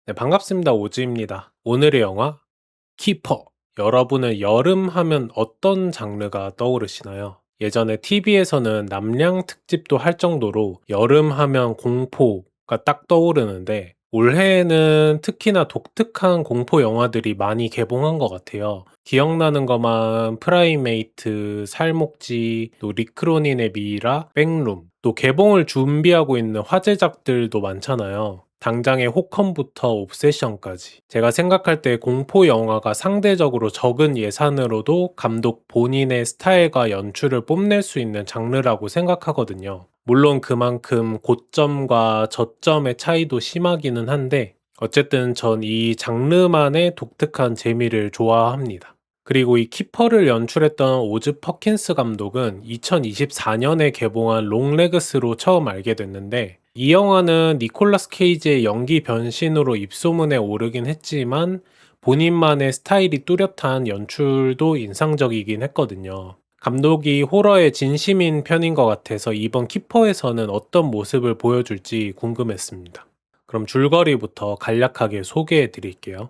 네, 반갑습니다. 오즈입니다. 오늘의 영화 키퍼. 여러분은 여름 하면 어떤 장르가 떠오르시나요? 예전에 TV에서는 남량 특집도 할 정도로 여름 하면 공포가 딱 떠오르는데 올해에는 특히나 독특한 공포 영화들이 많이 개봉한 것 같아요. 기억나는 것만 프라이메이트, 살목지, 또 리크로닌의 미이라, 백룸, 또 개봉을 준비하고 있는 화제작들도 많잖아요. 당장의 호컴부터 옵세션까지. 제가 생각할 때 공포 영화가 상대적으로 적은 예산으로도 감독 본인의 스타일과 연출을 뽐낼 수 있는 장르라고 생각하거든요. 물론 그만큼 고점과 저점의 차이도 심하기는 한데 어쨌든 전 이 장르만의 독특한 재미를 좋아합니다. 그리고 이 키퍼를 연출했던 오즈 퍼킨스 감독은 2024년에 개봉한 롱레그스로 처음 알게 됐는데 이 영화는 니콜라스 케이지의 연기 변신으로 입소문에 오르긴 했지만 본인만의 스타일이 뚜렷한 연출도 인상적이긴 했거든요. 감독이 호러의 진심인 편인 것 같아서 이번 키퍼에서는 어떤 모습을 보여줄지 궁금했습니다. 그럼 줄거리부터 간략하게 소개해 드릴게요.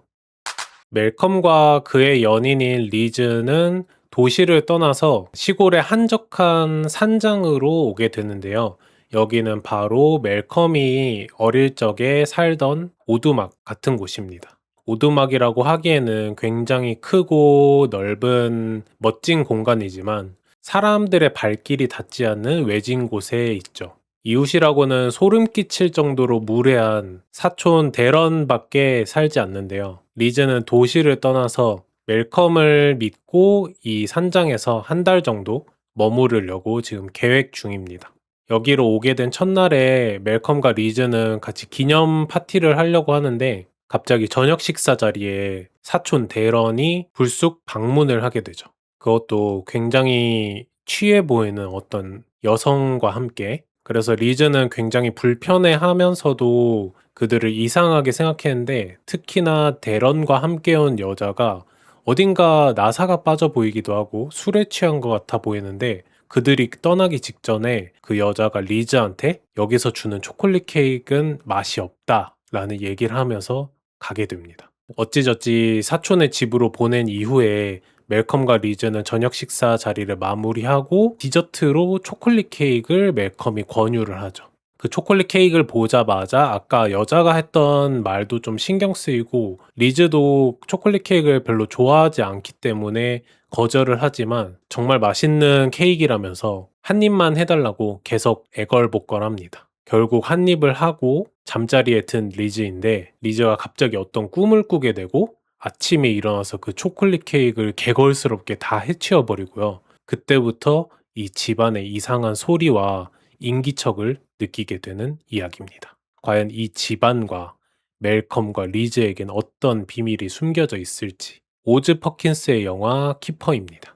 멜컴과 그의 연인인 리즈는 도시를 떠나서 시골의 한적한 산장으로 오게 되는데요. 여기는 바로 멜컴이 어릴 적에 살던 오두막 같은 곳입니다. 오두막이라고 하기에는 굉장히 크고 넓은 멋진 공간이지만 사람들의 발길이 닿지 않는 외진 곳에 있죠. 이웃이라고는 소름 끼칠 정도로 무례한 사촌 데런밖에 살지 않는데요. 리즈는 도시를 떠나서 멜컴을 믿고 이 산장에서 한 달 정도 머무르려고 지금 계획 중입니다. 여기로 오게 된 첫날에 멜컴과 리즈는 같이 기념 파티를 하려고 하는데 갑자기 저녁 식사 자리에 사촌 데런이 불쑥 방문을 하게 되죠. 그것도 굉장히 취해 보이는 어떤 여성과 함께. 그래서 리즈는 굉장히 불편해하면서도 그들을 이상하게 생각했는데 특히나 데런과 함께 온 여자가 어딘가 나사가 빠져 보이기도 하고 술에 취한 것 같아 보이는데 그들이 떠나기 직전에 그 여자가 리즈한테 여기서 주는 초콜릿 케이크는 맛이 없다라는 얘기를 하면서 가게 됩니다. 어찌저찌 사촌의 집으로 보낸 이후에 멜컴과 리즈는 저녁 식사 자리를 마무리하고 디저트로 초콜릿 케이크를 멜컴이 권유를 하죠. 그 초콜릿 케이크를 보자마자 아까 여자가 했던 말도 좀 신경 쓰이고 리즈도 초콜릿 케이크를 별로 좋아하지 않기 때문에 거절을 하지만 정말 맛있는 케이크라면서 한 입만 해달라고 계속 애걸복걸합니다. 결국 한 입을 하고 잠자리에 든 리즈인데 리즈가 갑자기 어떤 꿈을 꾸게 되고 아침에 일어나서 그 초콜릿 케이크를 개걸스럽게 다 해치워 버리고요. 그때부터 이 집안의 이상한 소리와 인기척을 느끼게 되는 이야기입니다. 과연 이 집안과 멜컴과 리즈에겐 어떤 비밀이 숨겨져 있을지. 오즈 퍼킨스의 영화 키퍼입니다.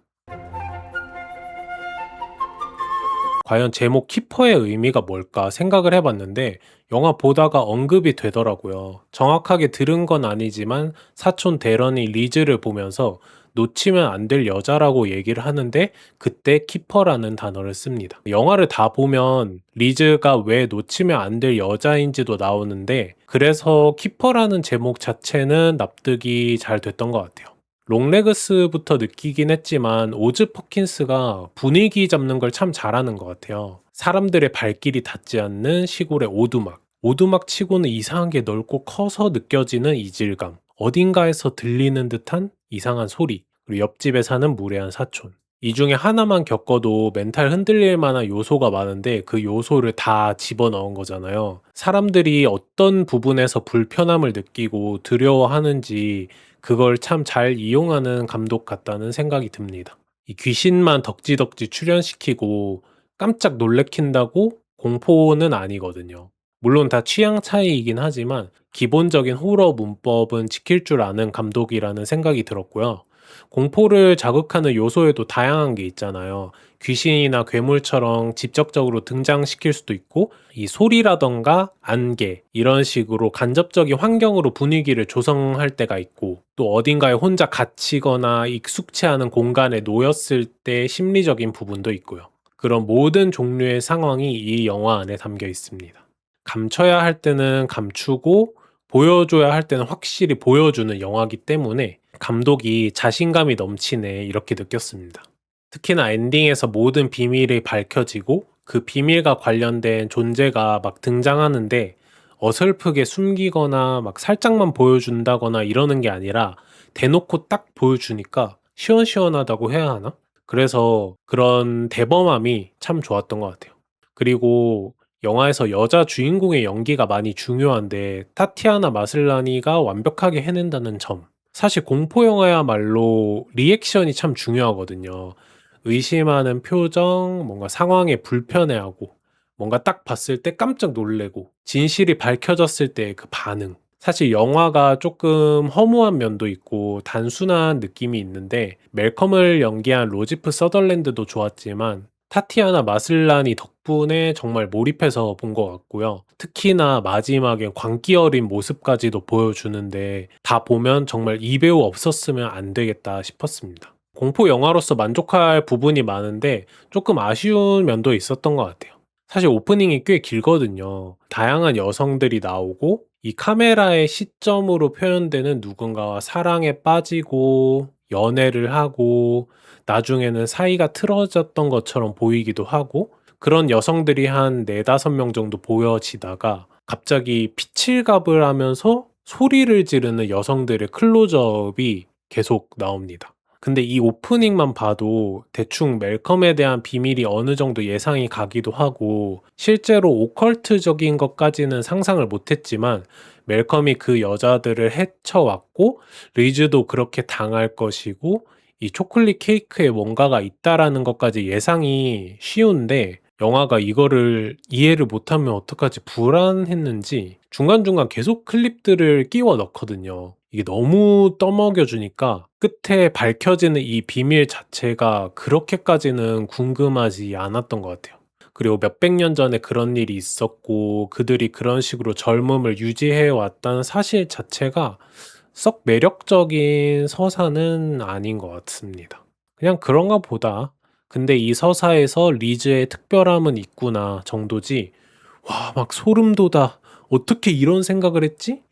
과연 제목 키퍼의 의미가 뭘까 생각을 해봤는데 영화 보다가 언급이 되더라고요. 정확하게 들은 건 아니지만 사촌 데런이 리즈를 보면서 놓치면 안 될 여자라고 얘기를 하는데 그때 키퍼라는 단어를 씁니다. 영화를 다 보면 리즈가 왜 놓치면 안 될 여자인지도 나오는데 그래서 키퍼라는 제목 자체는 납득이 잘 됐던 것 같아요. 롱레그스부터 느끼긴 했지만 오즈 퍼킨스가 분위기 잡는 걸 참 잘하는 것 같아요. 사람들의 발길이 닿지 않는 시골의 오두막. 오두막 치고는 이상하게 넓고 커서 느껴지는 이질감. 어딘가에서 들리는 듯한 이상한 소리. 그리고 옆집에 사는 무례한 사촌. 이 중에 하나만 겪어도 멘탈 흔들릴 만한 요소가 많은데 그 요소를 다 집어넣은 거잖아요. 사람들이 어떤 부분에서 불편함을 느끼고 두려워하는지 그걸 참 잘 이용하는 감독 같다는 생각이 듭니다. 이 귀신만 덕지덕지 출연시키고 깜짝 놀래킨다고 공포는 아니거든요. 물론 다 취향 차이이긴 하지만 기본적인 호러 문법은 지킬 줄 아는 감독이라는 생각이 들었고요. 공포를 자극하는 요소에도 다양한 게 있잖아요. 귀신이나 괴물처럼 직접적으로 등장시킬 수도 있고 이 소리라던가 안개 이런 식으로 간접적인 환경으로 분위기를 조성할 때가 있고 또 어딘가에 혼자 갇히거나 익숙치 않은 공간에 놓였을 때 심리적인 부분도 있고요. 그런 모든 종류의 상황이 이 영화 안에 담겨 있습니다. 감춰야 할 때는 감추고 보여줘야 할 때는 확실히 보여주는 영화이기 때문에 '감독이 자신감이 넘치네.' 이렇게 느꼈습니다. 특히나 엔딩에서 모든 비밀이 밝혀지고 그 비밀과 관련된 존재가 막 등장하는데 어설프게 숨기거나 막 살짝만 보여준다거나 이러는 게 아니라 대놓고 딱 보여주니까 시원시원하다고 해야 하나? 그래서 그런 대범함이 참 좋았던 것 같아요. 그리고 영화에서 여자 주인공의 연기가 많이 중요한데 타티아나 마슬라니가 완벽하게 해낸다는 점. 사실 공포 영화야말로 리액션이 참 중요하거든요. 의심하는 표정, 뭔가 상황에 불편해하고, 뭔가 딱 봤을 때 깜짝 놀래고, 진실이 밝혀졌을 때 그 반응. 사실 영화가 조금 허무한 면도 있고 단순한 느낌이 있는데 멜컴을 연기한 로지프 서덜랜드도 좋았지만 타티아나 마슬라니 덕분에 정말 몰입해서 본 것 같고요. 특히나 마지막에 광기 어린 모습까지도 보여주는데 다 보면 정말 이 배우 없었으면 안 되겠다 싶었습니다. 공포 영화로서 만족할 부분이 많은데 조금 아쉬운 면도 있었던 것 같아요. 사실 오프닝이 꽤 길거든요. 다양한 여성들이 나오고 이 카메라의 시점으로 표현되는 누군가와 사랑에 빠지고 연애를 하고 나중에는 사이가 틀어졌던 것처럼 보이기도 하고 그런 여성들이 한 4-5명 정도 보여지다가 갑자기 피칠갑을 하면서 소리를 지르는 여성들의 클로즈업이 계속 나옵니다. 근데 이 오프닝만 봐도 대충 멜컴에 대한 비밀이 어느 정도 예상이 가기도 하고 실제로 오컬트적인 것까지는 상상을 못 했지만 멜컴이 그 여자들을 해쳐왔고 리즈도 그렇게 당할 것이고 이 초콜릿 케이크에 뭔가가 있다라는 것까지 예상이 쉬운데 영화가 이거를 이해를 못하면 어떡하지 불안했는지 중간중간 계속 클립들을 끼워 넣거든요. 이게 너무 떠먹여 주니까 끝에 밝혀지는 이 비밀 자체가 그렇게까지는 궁금하지 않았던 것 같아요. 그리고 몇백 년 전에 그런 일이 있었고 그들이 그런 식으로 젊음을 유지해 왔다는 사실 자체가 썩 매력적인 서사는 아닌 것 같습니다. 그냥 그런가 보다. 근데 이 서사에서 리즈의 특별함은 있구나 정도지, 와, 막 소름 돋아. 어떻게 이런 생각을 했지?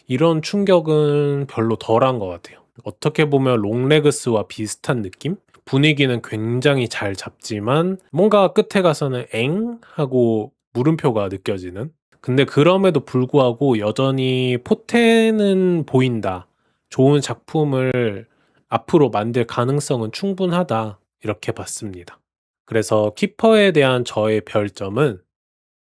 이런 충격은 별로 덜한 것 같아요. 어떻게 보면 롱레그스와 비슷한 느낌? 분위기는 굉장히 잘 잡지만 뭔가 끝에 가서는 엥? 하고 물음표가 느껴지는? 근데 그럼에도 불구하고 여전히 포텐은 보인다. 좋은 작품을 앞으로 만들 가능성은 충분하다. 이렇게 봤습니다. 그래서 키퍼에 대한 저의 별점은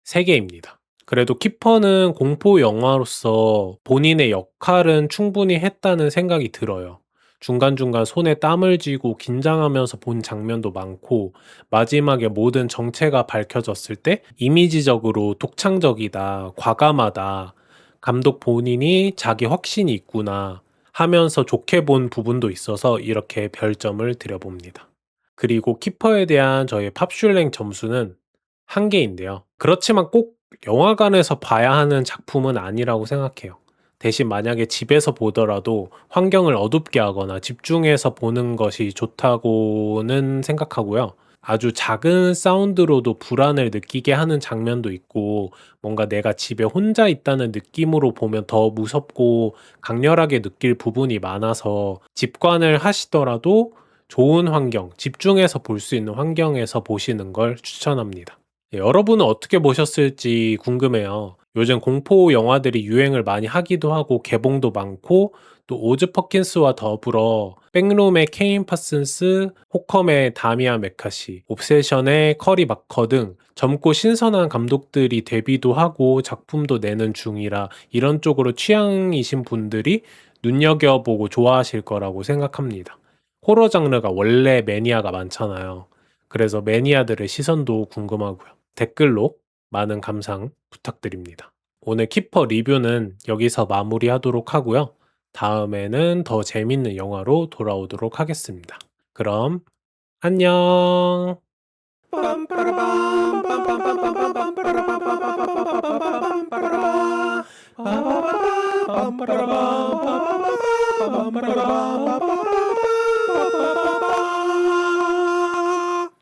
3개입니다. 그래도 키퍼는 공포 영화로서 본인의 역할은 충분히 했다는 생각이 들어요. 중간중간 손에 땀을 쥐고 긴장하면서 본 장면도 많고 마지막에 모든 정체가 밝혀졌을 때 이미지적으로 독창적이다, 과감하다, 감독 본인이 자기 확신이 있구나 하면서 좋게 본 부분도 있어서 이렇게 별점을 드려봅니다. 그리고 키퍼에 대한 저의 팝슐랭 점수는 1개인데요. 그렇지만 꼭 영화관에서 봐야 하는 작품은 아니라고 생각해요. 대신 만약에 집에서 보더라도 환경을 어둡게 하거나 집중해서 보는 것이 좋다고는 생각하고요. 아주 작은 사운드로도 불안을 느끼게 하는 장면도 있고 뭔가 내가 집에 혼자 있다는 느낌으로 보면 더 무섭고 강렬하게 느낄 부분이 많아서 집관을 하시더라도 좋은 환경, 집중해서 볼 수 있는 환경에서 보시는 걸 추천합니다. 여러분은 어떻게 보셨을지 궁금해요. 요즘 공포 영화들이 유행을 많이 하기도 하고 개봉도 많고 또 오즈 퍼킨스와 더불어 백룸의 케인 파슨스, 호컴의 다미안 메카시, 옵세션의 커리 마커 등 젊고 신선한 감독들이 데뷔도 하고 작품도 내는 중이라 이런 쪽으로 취향이신 분들이 눈여겨보고 좋아하실 거라고 생각합니다. 호러 장르가 원래 매니아가 많잖아요. 그래서 매니아들의 시선도 궁금하고요. 댓글로 많은 감상 부탁드립니다. 오늘 키퍼 리뷰는 여기서 마무리하도록 하고요. 다음에는 더 재밌는 영화로 돌아오도록 하겠습니다. 그럼 안녕. 빰빠라밤.